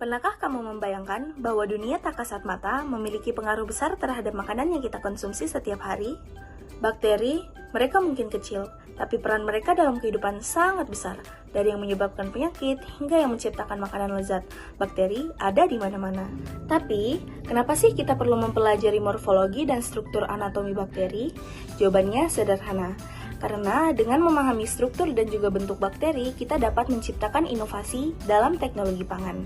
Pernahkah kamu membayangkan bahwa dunia tak kasat mata memiliki pengaruh besar terhadap makanan yang kita konsumsi setiap hari? Bakteri, mereka mungkin kecil, tapi peran mereka dalam kehidupan sangat besar. Dari yang menyebabkan penyakit hingga yang menciptakan makanan lezat, bakteri ada di mana-mana. Tapi, kenapa sih kita perlu mempelajari morfologi dan struktur anatomi bakteri? Jawabannya sederhana. Karena dengan memahami struktur dan juga bentuk bakteri, kita dapat menciptakan inovasi dalam teknologi pangan.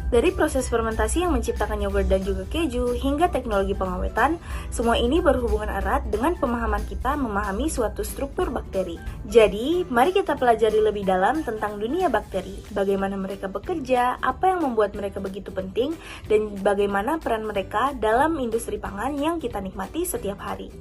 Dari proses fermentasi yang menciptakan yogurt dan juga keju, hingga teknologi pengawetan, semua ini berhubungan erat dengan pemahaman kita memahami suatu struktur bakteri. Jadi, mari kita pelajari lebih dalam tentang dunia bakteri, bagaimana mereka bekerja, apa yang membuat mereka begitu penting, dan bagaimana peran mereka dalam industri pangan yang kita nikmati setiap hari.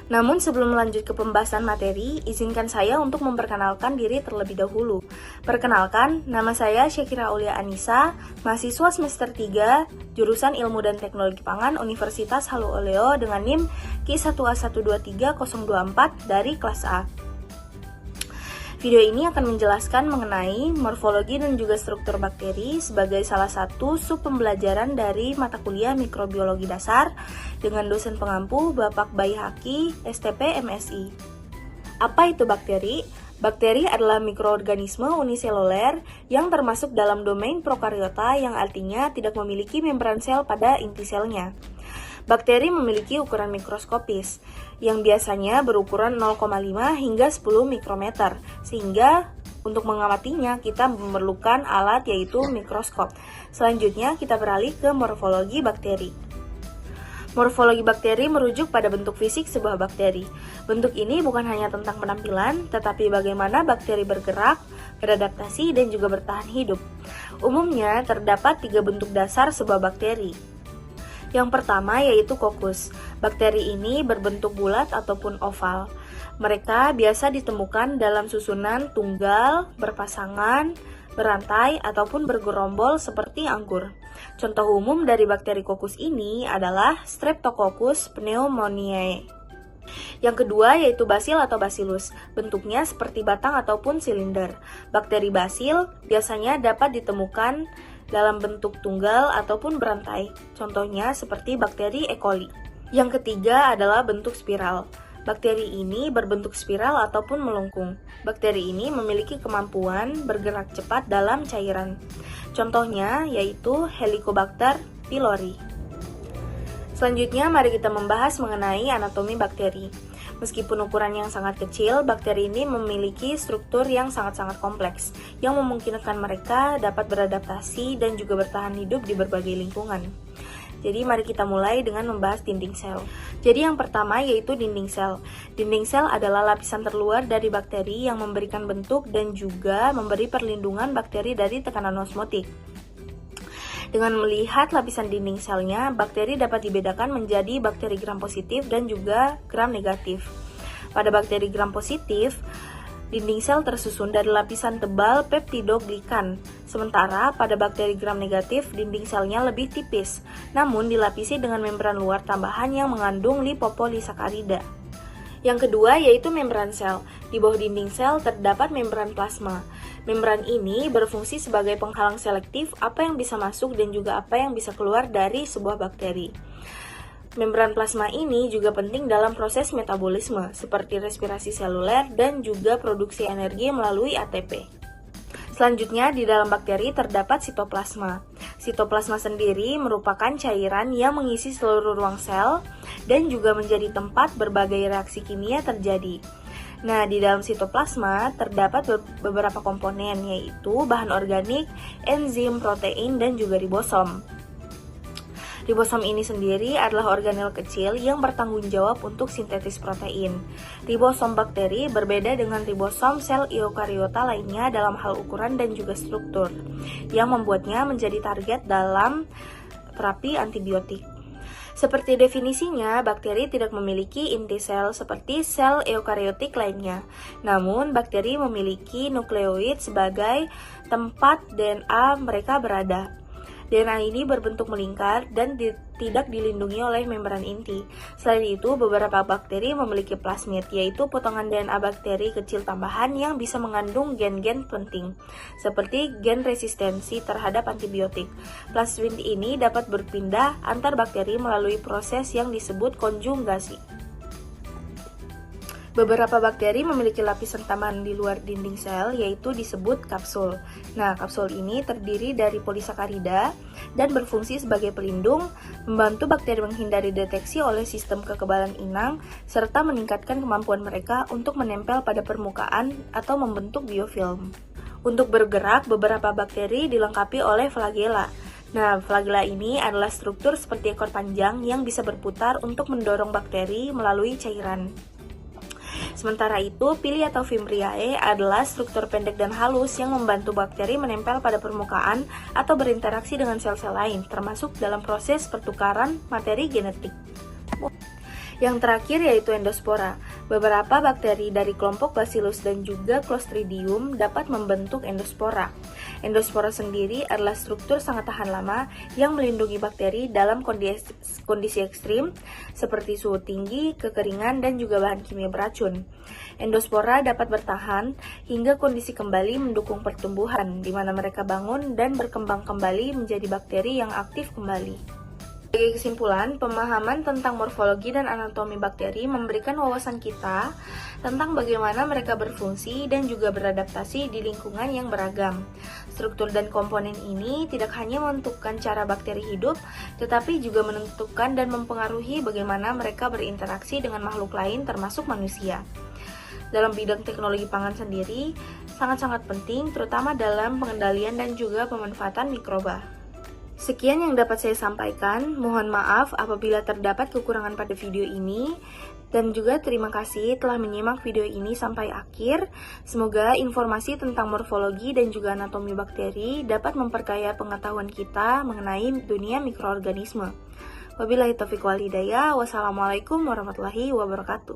Namun sebelum melanjut ke pembahasan materi, izinkan saya untuk memperkenalkan diri terlebih dahulu. Perkenalkan, nama saya Syakira Aulia Anissa, mahasiswa semester 3, jurusan Ilmu dan Teknologi Pangan Universitas Halu Oleo dengan NIM Q1A123024 dari kelas A. Video ini akan menjelaskan mengenai morfologi dan juga struktur bakteri sebagai salah satu sub pembelajaran dari mata kuliah mikrobiologi dasar dengan dosen pengampu Bapak Baihaqi, STP MSI. Apa itu bakteri? Bakteri adalah mikroorganisme uniseluler yang termasuk dalam domain prokariota yang artinya tidak memiliki membran sel pada inti selnya. Bakteri memiliki ukuran mikroskopis, yang biasanya berukuran 0,5 hingga 10 mikrometer, sehingga untuk mengamatinya kita memerlukan alat yaitu mikroskop. Selanjutnya kita beralih ke morfologi bakteri. Morfologi bakteri merujuk pada bentuk fisik sebuah bakteri. Bentuk ini bukan hanya tentang penampilan, tetapi bagaimana bakteri bergerak, beradaptasi, dan juga bertahan hidup. Umumnya terdapat 3 bentuk dasar sebuah bakteri. Yang pertama yaitu kokus. Bakteri ini berbentuk bulat ataupun oval. Mereka biasa ditemukan dalam susunan tunggal, berpasangan, berantai, ataupun bergerombol seperti anggur. Contoh umum dari bakteri kokus ini adalah Streptococcus pneumoniae. Yang kedua yaitu basil atau bacillus. Bentuknya seperti batang ataupun silinder. Bakteri basil biasanya dapat ditemukan dalam bentuk tunggal ataupun berantai, contohnya seperti bakteri E. coli. Yang ketiga adalah bentuk spiral. Bakteri ini berbentuk spiral ataupun melengkung. Bakteri ini memiliki kemampuan bergerak cepat dalam cairan. Contohnya yaitu Helicobacter pylori. Selanjutnya mari kita membahas mengenai anatomi bakteri. Meskipun ukuran yang sangat kecil, bakteri ini memiliki struktur yang sangat-sangat kompleks, yang memungkinkan mereka dapat beradaptasi dan juga bertahan hidup di berbagai lingkungan. Jadi mari kita mulai dengan membahas dinding sel. Jadi yang pertama yaitu dinding sel. Dinding sel adalah lapisan terluar dari bakteri yang memberikan bentuk dan juga memberi perlindungan bakteri dari tekanan osmotik. Dengan melihat lapisan dinding selnya, bakteri dapat dibedakan menjadi bakteri gram positif dan juga gram negatif. Pada bakteri gram positif, dinding sel tersusun dari lapisan tebal peptidoglikan. Sementara pada bakteri gram negatif, dinding selnya lebih tipis, namun dilapisi dengan membran luar tambahan yang mengandung lipopolisakarida. Yang kedua yaitu membran sel. Di bawah dinding sel terdapat membran plasma. Membran ini berfungsi sebagai penghalang selektif apa yang bisa masuk dan juga apa yang bisa keluar dari sebuah bakteri. Membran plasma ini juga penting dalam proses metabolisme, seperti respirasi seluler dan juga produksi energi melalui ATP. Selanjutnya, di dalam bakteri terdapat sitoplasma. Sitoplasma sendiri merupakan cairan yang mengisi seluruh ruang sel dan juga menjadi tempat berbagai reaksi kimia terjadi. Nah, di dalam sitoplasma terdapat beberapa komponen, yaitu bahan organik, enzim, protein, dan juga ribosom. Ribosom ini sendiri adalah organel kecil yang bertanggung jawab untuk sintetis protein. Ribosom bakteri berbeda dengan ribosom sel eukariota lainnya dalam hal ukuran dan juga struktur, yang membuatnya menjadi target dalam terapi antibiotik. Seperti definisinya, bakteri tidak memiliki inti sel seperti sel eukariotik lainnya. Namun, bakteri memiliki nukleoid sebagai tempat DNA mereka berada. DNA ini berbentuk melingkar dan tidak dilindungi oleh membran inti. Selain itu, beberapa bakteri memiliki plasmid, yaitu potongan DNA bakteri kecil tambahan yang bisa mengandung gen-gen penting, seperti gen resistensi terhadap antibiotik. Plasmid ini dapat berpindah antar bakteri melalui proses yang disebut konjugasi. Beberapa bakteri memiliki lapisan tambahan di luar dinding sel, yaitu disebut kapsul. Nah, kapsul ini terdiri dari polisakarida dan berfungsi sebagai pelindung, membantu bakteri menghindari deteksi oleh sistem kekebalan inang, serta meningkatkan kemampuan mereka untuk menempel pada permukaan atau membentuk biofilm. Untuk bergerak, beberapa bakteri dilengkapi oleh flagela. Nah, flagela ini adalah struktur seperti ekor panjang yang bisa berputar untuk mendorong bakteri melalui cairan. Sementara itu, pili atau Fimbriae adalah struktur pendek dan halus yang membantu bakteri menempel pada permukaan atau berinteraksi dengan sel-sel lain, termasuk dalam proses pertukaran materi genetik. Yang terakhir yaitu endospora. Beberapa bakteri dari kelompok Bacillus dan juga Clostridium dapat membentuk endospora. Endospora sendiri adalah struktur sangat tahan lama yang melindungi bakteri dalam kondisi ekstrim seperti suhu tinggi, kekeringan, dan juga bahan kimia beracun. Endospora dapat bertahan hingga kondisi kembali mendukung pertumbuhan, di mana mereka bangun dan berkembang kembali menjadi bakteri yang aktif kembali. Sebagai kesimpulan, pemahaman tentang morfologi dan anatomi bakteri memberikan wawasan kita tentang bagaimana mereka berfungsi dan juga beradaptasi di lingkungan yang beragam. Struktur dan komponen ini tidak hanya menentukan cara bakteri hidup, tetapi juga menentukan dan mempengaruhi bagaimana mereka berinteraksi dengan makhluk lain termasuk manusia. Dalam bidang teknologi pangan sendiri, sangat-sangat penting terutama dalam pengendalian dan juga pemanfaatan mikroba. Sekian yang dapat saya sampaikan, mohon maaf apabila terdapat kekurangan pada video ini, dan juga terima kasih telah menyimak video ini sampai akhir. Semoga informasi tentang morfologi dan juga anatomi bakteri dapat memperkaya pengetahuan kita mengenai dunia mikroorganisme. Wabillahi taufiq wal hidayah, wassalamualaikum warahmatullahi wabarakatuh.